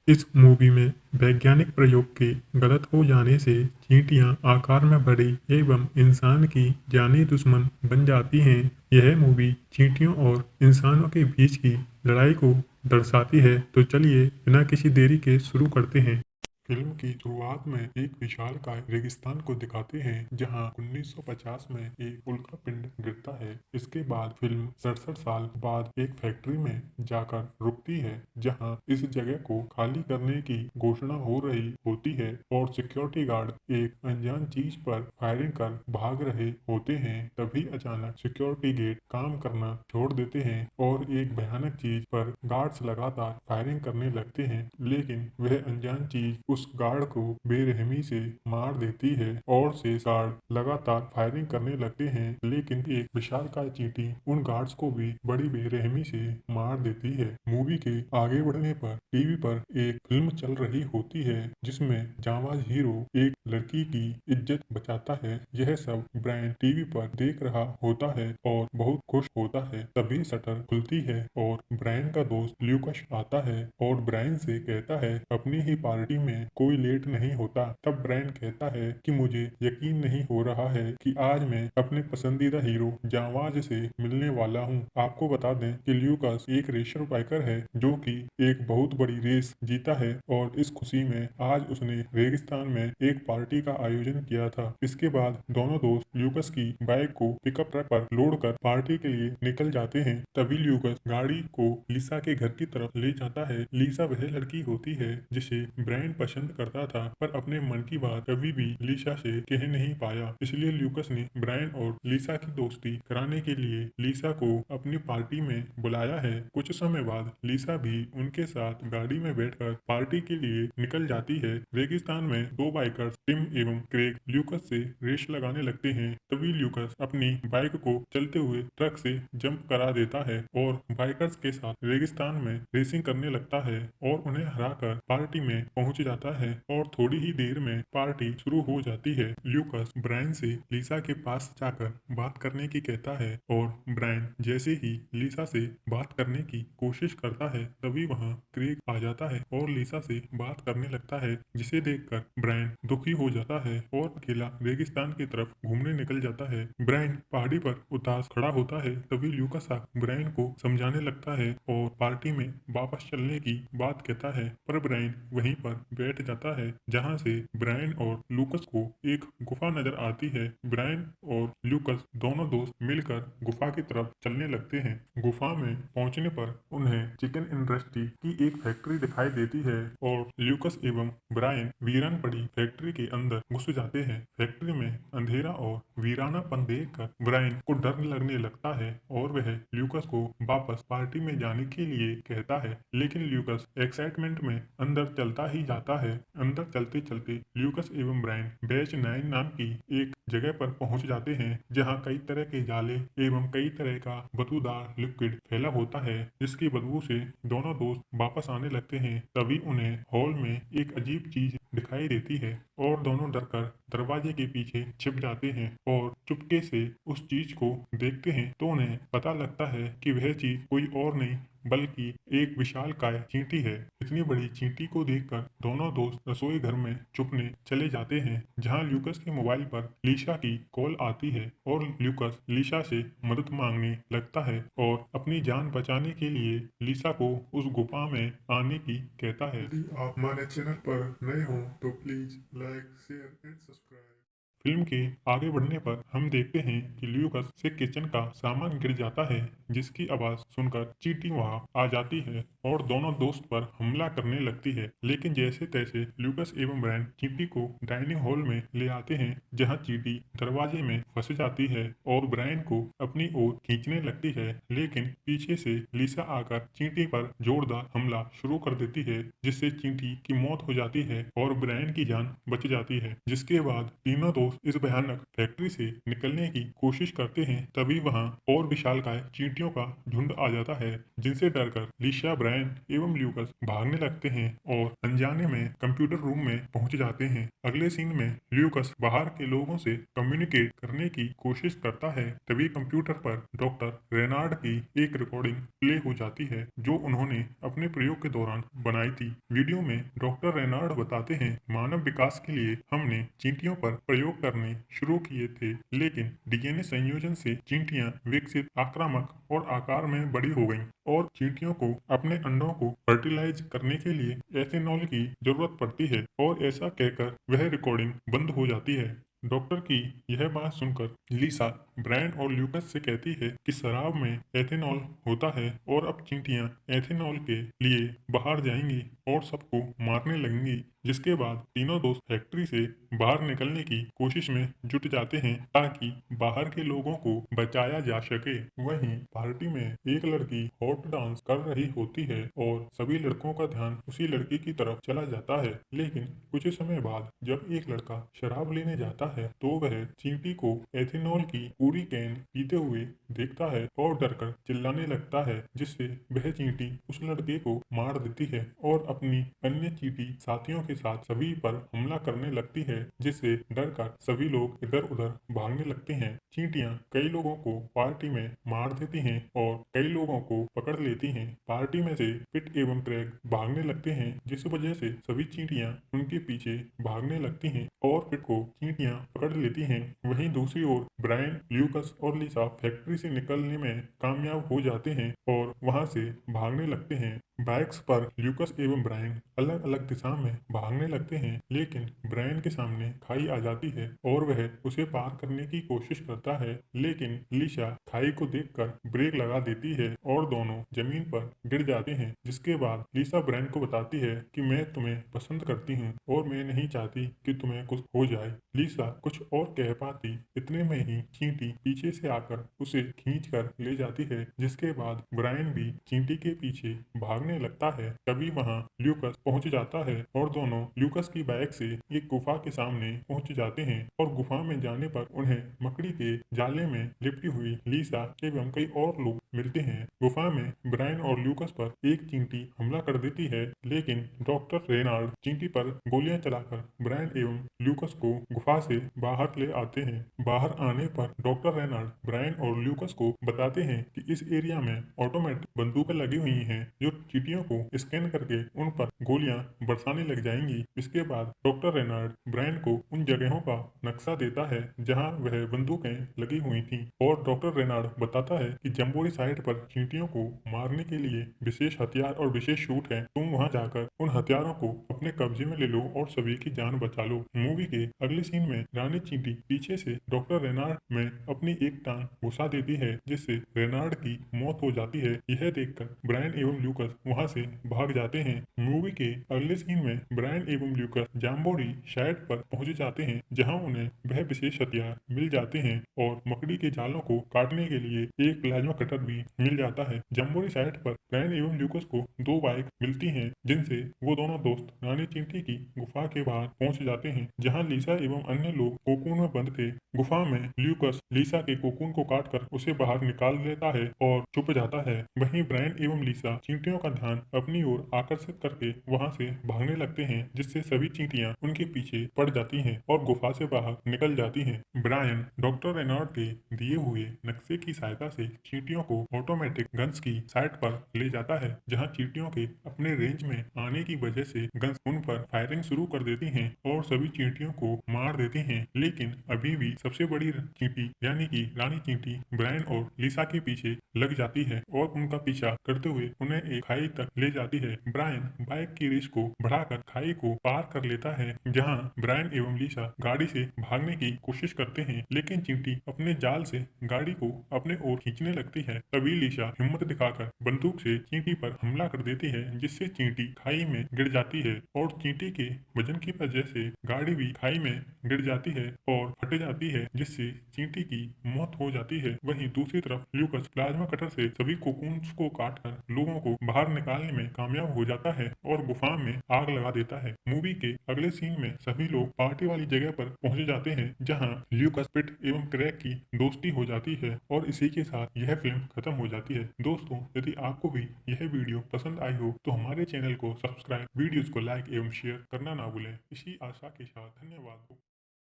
इस मूवी में वैज्ञानिक प्रयोग के गलत हो जाने से चींटियां आकार में बड़ी एवं इंसान की जानी दुश्मन बन जाती हैं। यह मूवी चींटियों और इंसानों के बीच की लड़ाई को दर्शाती है। तो चलिए बिना किसी देरी के शुरू करते हैं। फिल्म की शुरुआत में एक विशालकाय रेगिस्तान को दिखाते हैं जहां 1950 में एक उल्कापिंड गिरता है। इसके बाद फिल्म 67 साल बाद एक फैक्ट्री में जाकर रुकती है जहां इस जगह को खाली करने की घोषणा हो रही होती है और सिक्योरिटी गार्ड एक अनजान चीज पर फायरिंग कर भाग रहे होते हैं। तभी अचानक सिक्योरिटी गेट काम करना छोड़ देते हैं और एक भयानक चीज पर गार्ड्स लगातार फायरिंग करने लगते हैं, लेकिन वह अनजान चीज उस गार्ड को बेरहमी से मार देती है और शेष गार्ड लगातार फायरिंग करने लगते हैं, लेकिन एक विशालकाय चींटी उन गार्ड्स को भी बड़ी बेरहमी से मार देती है। मूवी के आगे बढ़ने पर टीवी पर एक फिल्म चल रही होती है जिसमें जांबाज हीरो एक लड़की की इज्जत बचाता है। यह सब ब्रायन टीवी पर देख रहा होता है और बहुत खुश होता है। तभी शटर खुलती है और ब्रायन का दोस्त ल्यूकस आता है और ब्रायन से कहता है अपनी ही पार्टी में कोई लेट नहीं होता। तब ब्रायन कहता है कि मुझे यकीन नहीं हो रहा है कि आज मैं अपने पसंदीदा हीरो जांबाज से मिलने वाला हूँ। आपको बता दें कि ल्यूकास एक रेसर बाइकर है जो कि एक बहुत बड़ी रेस जीता है और इस खुशी में आज उसने रेगिस्तान में एक पार्टी का आयोजन किया था। इसके बाद दोनों दोस्त ल्यूकस की बाइक को पिकअप ट्रक पर लोड कर पार्टी के लिए निकल जाते हैं। तभी ल्यूकस गाड़ी को लिसा के घर की तरफ ले जाता है। लिसा वह लड़की होती है जिसे ब्रायन पसंद करता था पर अपने मन की बात कभी भी लिसा से कह नहीं पाया। इसलिए ल्यूकस ने ब्रायन और लिसा की दोस्ती कराने के लिए लिसा को अपनी पार्टी में बुलाया है। कुछ समय बाद लिसा भी उनके साथ गाड़ी में बैठकर पार्टी के लिए निकल जाती है। रेगिस्तान में दो बाइकर्स टिम एवं क्रेग ल्यूकस से रेस लगाने लगते हैं। तभी ल्यूकस अपनी बाइक को चलते हुए ट्रक से जंप करा देता है और बाइकर्स के साथ रेगिस्तान में रेसिंग करने लगता है और उन्हें हराकर पार्टी में पहुंच जाता है और थोड़ी ही देर में पार्टी शुरू हो जाती है। ल्यूकस ब्रायन से लिसा के पास जाकर बात करने की कहता है और ब्रायन जैसे ही लिसा से बात करने की कोशिश करता है तभी वहां क्रेग आ जाता है और लिसा से बात करने लगता है, जिसे देखकर ब्रायन दुखी हो जाता है और अकेला रेगिस्तान की तरफ घूमने निकल जाता है। ब्रायन पहाड़ी पर उदास खड़ा होता है तभी ल्यूकस ब्रायन को समझाने लगता है और पार्टी में वापस चलने की बात कहता है, पर ब्रायन वहीं पर बैठ जाता है जहां से ब्रायन और लूकस को एक गुफा नजर आती है। ब्रायन और लूकस दोनों दोस्त मिलकर गुफा की तरफ चलने लगते हैं। गुफा में पहुंचने पर उन्हें चिकन इंडस्ट्री की एक फैक्ट्री दिखाई देती है और ल्यूकस एवं ब्रायन वीरान पड़ी फैक्ट्री के अंदर घुस जाते हैं। फैक्ट्री में अंधेरा और वीरानापन देखकर ब्रायन को डर लगने लगता है और वह ल्यूकस को वापस पार्टी में जाने के लिए कहता है, लेकिन ल्यूकस एक्साइटमेंट में अंदर चलता ही जाता है। अंदर चलते चलते ल्यूकस एवं ब्रायन बैच 9 नाम की एक जगह पर पहुंच जाते हैं जहां कई तरह के जाले एवं कई तरह का बदबूदार लिक्विड फैला होता है, जिसकी बदबू से दोनों दोस्त वापस आने लगते हैं। तभी उन्हें हॉल में एक अजीब चीज दिखाई देती है और दोनों डरकर दरवाजे के पीछे छिप जाते हैं और चुपके से उस चीज को देखते हैं तो उन्हें पता लगता है कि वह चीज कोई और नहीं बल्कि एक विशालकाय चींटी है। इतनी बड़ी चींटी को देखकर दोनों दोस्त रसोई घर में छुपने चले जाते हैं जहां ल्यूकस के मोबाइल पर लिसा की कॉल आती है और ल्यूकस लिसा से मदद मांगने लगता है और अपनी जान बचाने के लिए लिसा को उस गुफा में आने की कहता है। यदि आप हमारे चैनल पर नए हो तो please like share and subscribe. Film के आगे बढ़ने पर हम देखते हैं कि ल्यूकस से किचन का सामान गिर जाता है, जिसकी आवाज सुनकर चींटी वहां आ जाती है और दोनों दोस्त पर हमला करने लगती है। लेकिन जैसे तैसे ल्यूकस एवं ब्रायन चींटी को डाइनिंग हॉल में ले आते हैं जहां चींटी दरवाजे में फंस जाती है और ब्रायन को अपनी ओर खींचने लगती है, लेकिन पीछे से लिसा आकर चींटी पर जोरदार हमला शुरू कर देती है जिससे चींटी की मौत हो जाती है और ब्रायन की जान बच जाती है। जिसके बाद तीनों दोस्त दोस्त इस भयानक फैक्ट्री से निकलने की कोशिश करते हैं, तभी वहां और विशालकाय चींटियों का झुंड आ जाता है, जिनसे डरकर लिशा, ब्रायन एवं ल्यूकस भागने लगते हैं और अनजाने में कंप्यूटर रूम में पहुंच जाते हैं। अगले सीन में ल्यूकस बाहर के लोगों से कम्युनिकेट करने की कोशिश करता है, तभी कंप्यूटर पर डॉक्टर रेनार्ड की एक रिकॉर्डिंग प्ले हो जाती है जो उन्होंने अपने प्रयोग के दौरान बनाई थी। वीडियो में डॉक्टर रेनार्ड बताते हैं, मानव विकास के लिए हमने चींटियों पर प्रयोग करने शुरू किए थे, लेकिन डीएनए संयोजन से चींटियां विकसित, आक्रामक और आकार में बड़ी हो गईं और चींटियों को अपने अंडों को फर्टिलाइज करने के लिए एथेनॉल की जरूरत पड़ती है। और ऐसा कहकर वह रिकॉर्डिंग बंद हो जाती है। डॉक्टर की यह बात सुनकर लिसा ब्रायन और ल्यूकस से कहती है कि शराब में एथेनॉल होता है और अब चींटियां एथेनॉल के लिए बाहर जाएंगी और सबको मारने लगेंगी, जिसके बाद तीनों दोस्त फैक्ट्री से बाहर निकलने की कोशिश में जुट जाते हैं ताकि बाहर के लोगों को बचाया जा सके। वहीं पार्टी में एक लड़की हॉट डांस कर रही होती है और सभी लड़कों का ध्यान उसी लड़की की तरफ चला जाता है, लेकिन कुछ समय बाद जब एक लड़का शराब लेने जाता है तो वह चींटी को एथेनॉल की पूरी कैन पीते हुए देखता है और डरकर चिल्लाने लगता है, जिससे वह चींटी उस लड़के को मार देती है और अपनी अन्य चींटी साथियों के साथ सभी पर हमला करने लगती है, जिससे डरकर सभी लोग इधर उधर भागने लगते हैं। चींटियां कई लोगों को पार्टी में मार देती हैं और कई लोगों को पकड़ लेती हैं। पार्टी में से पिट एवं क्रेग भागने लगते हैं, जिस वजह से सभी चींटियां उनके पीछे भागने लगती हैं और पिट को चींटियां पकड़ लेती हैं। वहीं दूसरी ओर ब्रायन, ल्यूकस और लिसा फैक्ट्री से निकलने में कामयाब हो जाते हैं और वहां से भागने लगते हैं। बाइक्स पर ल्यूकस एवं ब्रायन अलग अलग दिशा में भागने लगते हैं, लेकिन ब्रायन के सामने खाई आ जाती है और वह उसे पार करने की कोशिश करता है, लेकिन लिशा खाई को देखकर ब्रेक लगा देती है और दोनों जमीन पर गिर जाते हैं। जिसके बाद लिशा ब्रायन को बताती है कि मैं तुम्हें पसंद करती हूँ और मैं नहीं चाहती कि तुम्हें कुछ हो जाए। लिशा कुछ और कह पाती, इतने में ही चींटी पीछे से आकर उसे खींच कर ले जाती है, जिसके बाद ब्रायन भी चींटी के पीछे भागने लगता है। तभी वहां ल्यूकस पहुंच जाता है और दोनों ल्यूकस की बाइक से एक गुफा के सामने पहुंच जाते हैं और गुफा में जाने पर उन्हें मकड़ी के जाले में लिपटी हुई लिसा एवं कई और लोग मिलते हैं। गुफा में ब्रायन और ल्यूकस पर एक चींटी हमला कर देती है, लेकिन डॉक्टर रेनार्ड चींटी पर गोलियां चलाकर ब्रायन एवं ल्यूकस को गुफा से बाहर ले आते हैं। बाहर आने पर डॉक्टर रेनार्ड ब्रायन और ल्यूकस को बताते हैं कि इस एरिया में ऑटोमेटिक बंदूकें लगी हुई हैं जो चींटियों को स्कैन करके उन पर गोलियां बरसाने लग जाएंगी। इसके बाद डॉक्टर रेनार्ड ब्रायन को उन जगहों का नक्शा देता है जहां वह बंदूकें लगी हुई थी और डॉक्टर रेनार्ड बताता है कि जम्बोरी साइट पर चींटियों को मारने के लिए विशेष हथियार और विशेष शूट है। तुम वहां जाकर उन हथियारों को अपने कब्जे में ले लो और सभी की जान बचा लो। मूवी के अगले सीन में रानी चींटी पीछे से डॉक्टर रेनार्ड में अपनी एक टांग घुसा देती है, जिससे रेनार्ड की मौत हो जाती है। यह देखकर ब्रायन एवं ल्यूकस वहां से भाग जाते हैं। मूवी के अगले सीन में ब्रायन एवं ल्यूकस जम्बोरी साइट पर पहुंच जाते हैं, जहां उन्हें वह विशेष हथियार मिल जाते हैं और मकड़ी के जालों को काटने के लिए एक प्लाज्मा कटर भी मिल जाता है। जम्बोरी साइट पर ब्रायन एवं ल्यूकस को दो बाइक मिलती हैं, जिनसे वो दोनों दोस्त रानी चींटी की गुफा के बाहर पहुंच जाते हैं, जहां लिसा एवं अन्य लोग कोकून में बंद थे। गुफा में ल्यूकस लिसा के कोकून को काटकर उसे बाहर निकाल लेता है और छुप जाता है। वहीं ब्रायन एवं लिसा चींटियों का ध्यान अपनी ओर आकर्षित करके वहां से भागने लगते हैं, जिससे सभी चींटियां उनके पीछे पड़ जाती हैं और गुफा से बाहर निकल जाती हैं। ब्रायन डॉक्टर रेनार्ड के दिए हुए नक्शे की सहायता से चींटियों को ऑटोमेटिक गन्स की साइट पर ले जाता है, जहां चींटियों के अपने रेंज में आने की वजह से गन्स उन पर फायरिंग शुरू कर देती हैं और सभी चींटियों को मार देती हैं। लेकिन अभी भी सबसे बड़ी चींटी यानी कि रानी चींटी ब्रायन और लिसा के पीछे लग जाती है और उनका पीछा करते हुए उन्हें एक खाई तक ले जाती है। ब्रायन बाइक की रेस को बढ़ाकर खाई को पार कर लेता है, जहां ब्रायन एवं लिसा गाड़ी से भागने की कोशिश करते हैं, लेकिन चींटी अपने जाल से गाड़ी को अपने ओर खींचने लगती है। तभी लिसा हिम्मत दिखाकर बंदूक से चींटी पर हमला कर देती है, जिससे चींटी खाई में गिर जाती है और चींटी के वजन की वजह से गाड़ी भी खाई में गिर जाती है और फट जाती है, जिससे चींटी की मौत हो जाती है। वहीं दूसरी तरफ ल्यूकस प्लाज्मा कटर से सभी कोकून्स को काटकर लोगों को बाहर निकालने में कामयाब हो जाता है और गुफा में आग लगा देता है। मूवी के अगले सीन में सभी लोग पार्टी वाली जगह पर पहुंच जाते हैं, जहां ल्यूकस, पिट एवं क्रैग की दोस्ती हो जाती है और इसी के साथ यह फिल्म खत्म हो जाती है। दोस्तों, यदि आपको भी यह वीडियो पसंद आई हो तो हमारे चैनल को सब्सक्राइब, वीडियोस को लाइक एवं शेयर करना ना भूलें। इसी आशा के साथ धन्यवाद।